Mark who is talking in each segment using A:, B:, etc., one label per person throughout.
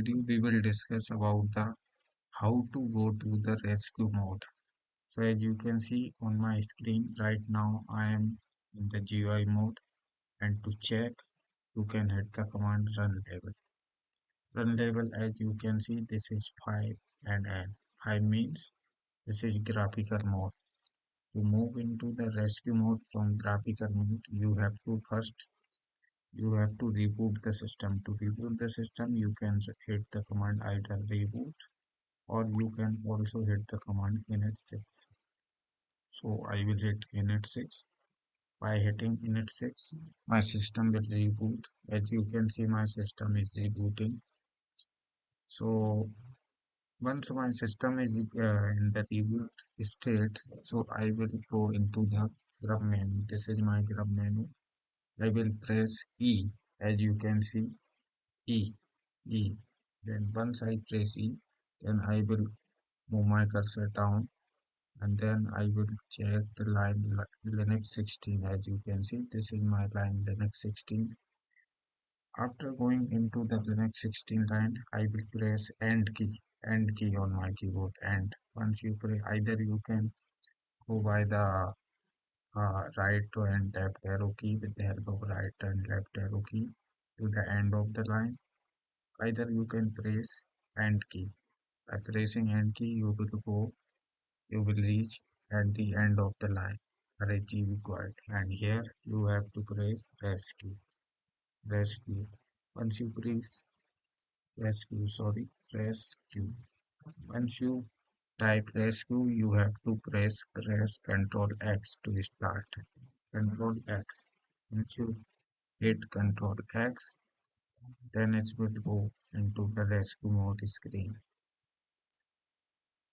A: video we will discuss about the how to go to the rescue mode. So as you can see on my screen right now, I am in the GUI mode, and to check you can hit the command run level. Run level, as you can see, this is 5 and N. 5 means this is graphical mode. To move into the rescue mode from graphical mode, you have to reboot the system. To reboot the system, you can hit the command either reboot, or you can also hit the command init 6. So I will hit init 6. By hitting init 6, my system will reboot. As you can see, my system is rebooting. So once my system is in the reboot state, so I will go into the GRUB menu. This is my GRUB menu. I will press E. As you can see, E, E. Then once I press E, then I will move my cursor down, and then I will check the line Linux 16. As you can see, this is my line Linux 16. After going into the Linux 16 line, I will press end key on my keyboard. And once you press, either you can go by the right and left arrow key with the help of right and left arrow key to the end of the line. Either you can press end key. By pressing end key, you will reach at the end of the line. RHEL required, and here you have to press rescue. Once you press rescue. Once you type rescue, you have to press Control X to start. Control X. Once you hit Control X, then it will go into the rescue mode screen.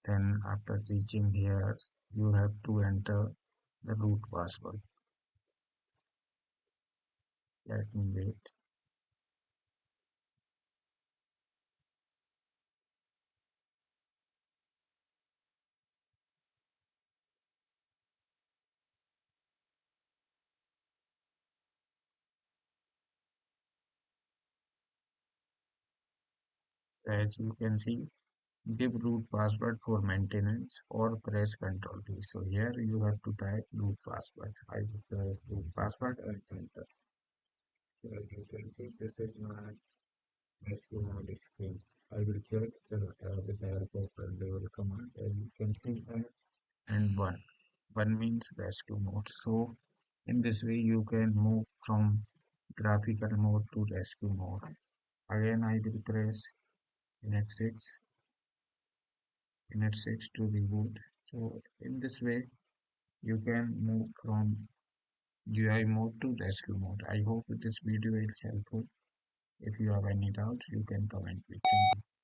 A: Then after reaching here, you have to enter the root password. Let me wait. As you can see, give root password for maintenance or press Ctrl key. So here you have to type root password. I will press root password and enter. So as you can see, this is my rescue mode screen. I will check with the help of the level command. As you can see, and one. One means rescue mode. So in this way, you can move from graphical mode to rescue mode. Again, I will press init 6 to reboot. So in this way, you can move from GUI mode to rescue mode. I hope this video is helpful. If you have any doubts, you can comment me. Thank you.